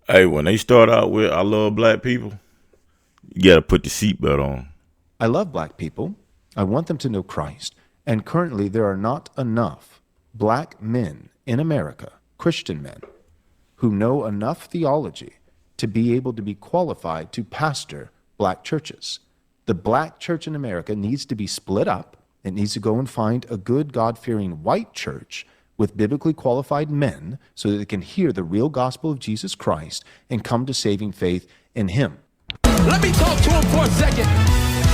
Hey, when they start out with "I love black people," you gotta put the seatbelt on. I love black people. I want them to know Christ. And currently, there are not enough black men in America, Christian men, who know enough theology to be able to be qualified to pastor black churches. The black church in America needs to be split up. It needs to go and find a good, God fearing white church with biblically qualified men so that they can hear the real gospel of Jesus Christ and come to saving faith in Him. Let me talk to him for a second.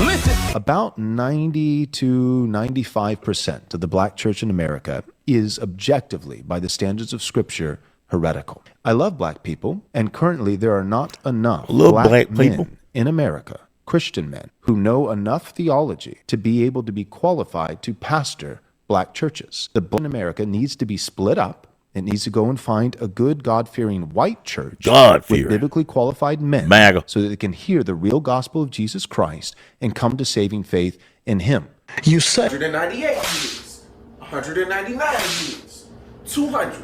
Listen. About 90 to 95% of the black church in America is objectively, by the standards of Scripture, heretical. I love black people, and currently there are not enough black people men in America, Christian men, who know enough theology to be able to be qualified to pastor black churches. The black in America needs to be split up. It needs to go and find a good, God-fearing white church with biblically qualified men so that they can hear the real gospel of Jesus Christ and come to saving faith in Him. You said 198 years, 199 years, 200.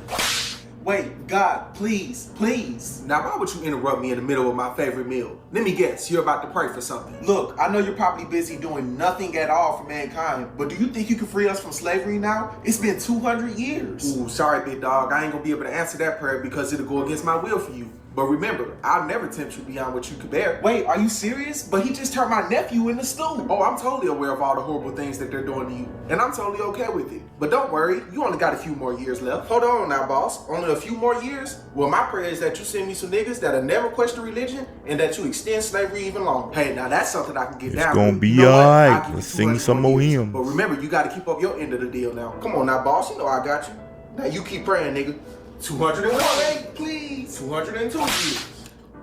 Wait, God, please, please. Now, why would you interrupt me in the middle of my favorite meal? Let me guess, you're about to pray for something. Look, I know you're probably busy doing nothing at all for mankind, but do you think you can free us from slavery now? It's been 200 years. Ooh, sorry, big dog. I ain't gonna be able to answer that prayer because it'll go against my will for you. But remember, I'll never tempt you beyond what you could bear. Wait, are you serious? But he just turned my nephew into stew. Oh, I'm totally aware of all the horrible things that they're doing to you. And I'm totally okay with it. But don't worry, you only got a few more years left. Hold on now, boss. Only a few more years? Well, my prayer is that you send me some niggas that'll never question religion and that you extend slavery even longer. Hey, now that's something I can get down with. It's gonna be alright. Let's sing some more hymns. But remember, you gotta keep up your end of the deal now. Come on now, boss. You know I got you. Now you keep praying, nigga. 201, please. 202 years.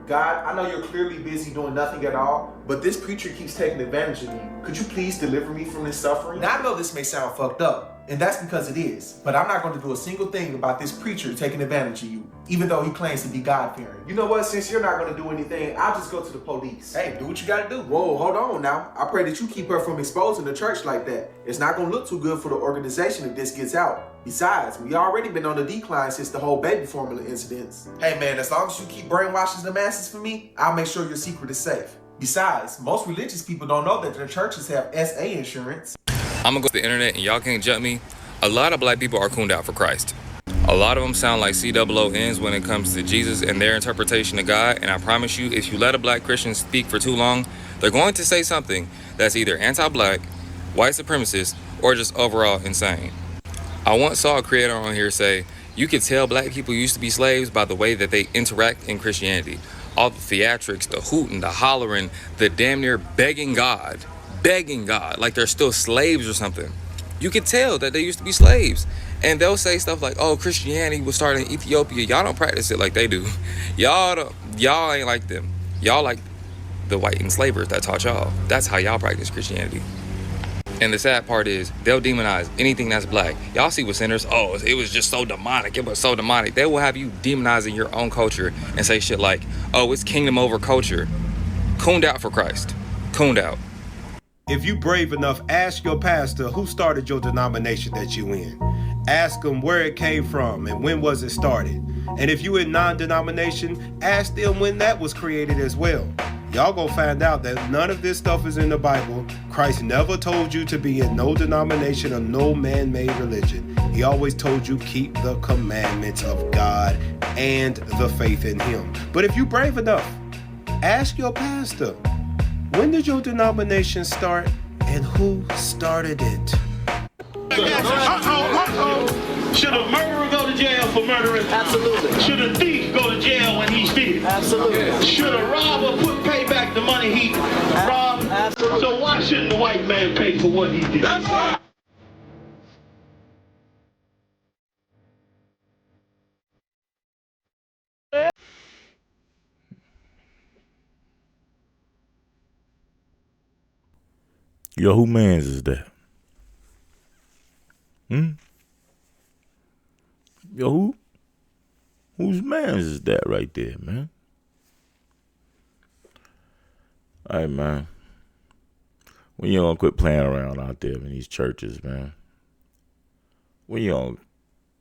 God, I know you're clearly busy doing nothing at all, but this preacher keeps taking advantage of me. Could you please deliver me from this suffering? Now, I know this may sound fucked up, and that's because it is, but I'm not going to do a single thing about this preacher taking advantage of you, even though he claims to be God-fearing. You know what? Since you're not going to do anything, I'll just go to the police. Hey, do what you got to do. Whoa, hold on now. I pray that you keep her from exposing the church like that. It's not going to look too good for the organization if this gets out. Besides, we already been on the decline since the whole baby formula incidents. Hey man, as long as you keep brainwashing the masses for me, I'll make sure your secret is safe. Besides, most religious people don't know that their churches have SA insurance. I'm gonna go to the internet and y'all can't jump me. A lot of black people are cooned out for Christ. A lot of them sound like COONs when it comes to Jesus and their interpretation of God, and I promise you, if you let a black Christian speak for too long, they're going to say something that's either anti-black, white supremacist, or just overall insane. I once saw a creator on here say, you could tell black people used to be slaves by the way that they interact in Christianity. All the theatrics, the hooting, the hollering, the damn near begging God, like they're still slaves or something. You could tell that they used to be slaves. And they'll say stuff like, oh, Christianity was started in Ethiopia. Y'all don't practice it like they do. Y'all ain't like them. Y'all like the white enslavers that taught y'all. That's how y'all practice Christianity. And the sad part is, they'll demonize anything that's black. Y'all see with sinners, oh, it was just so demonic. It was so demonic. They will have you demonizing your own culture and say shit like, oh, it's kingdom over culture. Cooned out for Christ. Cooned out. If you brave enough, ask your pastor who started your denomination that you in. Ask them where it came from and when was it started. And if you in non-denomination, ask them when that was created as well. Y'all gonna find out that none of this stuff is in the Bible. Christ never told you to be in no denomination or no man-made religion. He always told you keep the commandments of God and the faith in Him. But if you brave enough, ask your pastor, when did your denomination start and who started it? Should a murderer go to jail for murdering? Absolutely. Should a thief go to jail when he steals? Absolutely. Should a robber pay back the money he robbed? Absolutely. So why shouldn't the white man pay for what he did? Yo, who mans is that? Yo, whose mans is that right there, man? All right, man. When you gonna quit playing around out there in these churches, man? When you gonna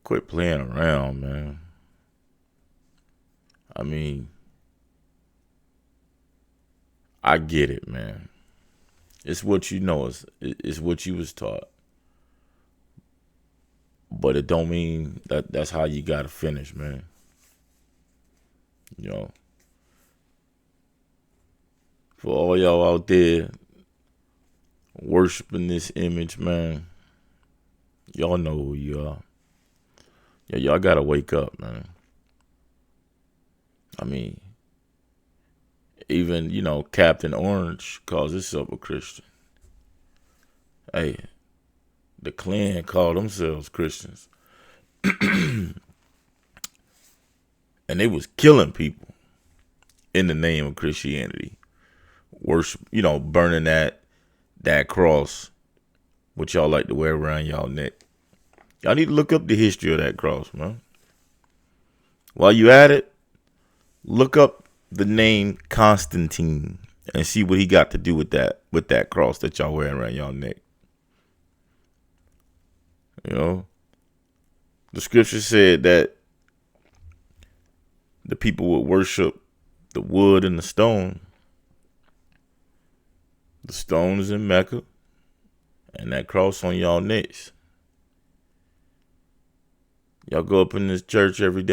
quit playing around, man? I mean, I get it, man. It's what you know. It's what you was taught. But it don't mean that's how you gotta finish, man. You know. For all y'all out there worshiping this image, man, y'all know who you are. Yeah, y'all gotta wake up, man. I mean, even, Captain Orange calls himself a Christian. Hey, the Klan call themselves Christians. And they was killing people in the name of Christianity. Worship, burning that cross, which y'all like to wear around y'all neck. Y'all need to look up the history of that cross, man. While you at it, look up the name Constantine and see what he got to do with that cross that y'all wearing around y'all neck. The scripture said that the people would worship the wood and the stone. The stone is in Mecca, and that cross on y'all necks. Y'all go up in this church every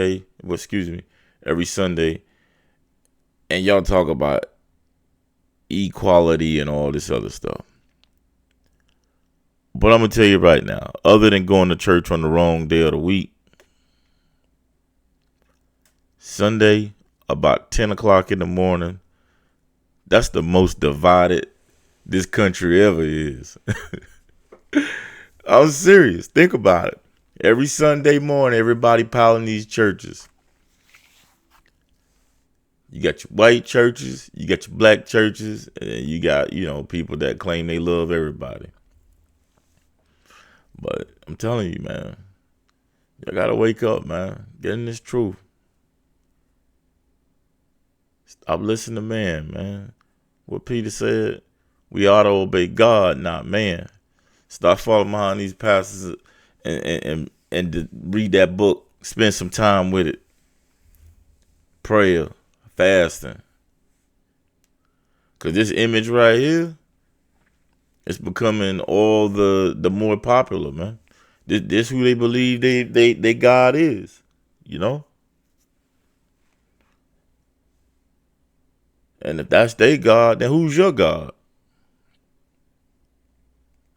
Sunday, and y'all talk about equality and all this other stuff. But I'm going to tell you right now, other than going to church on the wrong day of the week, Sunday, about 10 o'clock in the morning, that's the most divided this country ever is. I'm serious. Think about it. Every Sunday morning, everybody piling these churches. You got your white churches, you got your black churches, and you got, people that claim they love everybody. But I'm telling you, man, y'all gotta wake up, man. Get in this truth. Stop listening to man. What Peter said, we ought to obey God, not man. Stop following behind these pastors and to read that book. Spend some time with it. Prayer, fasting. Because this image right here, it's becoming all the more popular, man. This who they believe they God is, And if that's their God, then who's your God?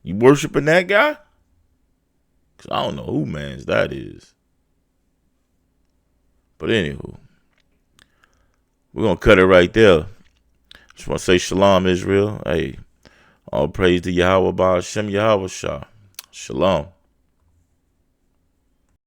You worshiping that guy? Because I don't know who man's that is. But anywho, we're going to cut it right there. Just want to say shalom, Israel. Hey, all praise to Yahweh Ba'ashem Yahweh Shah. Shalom.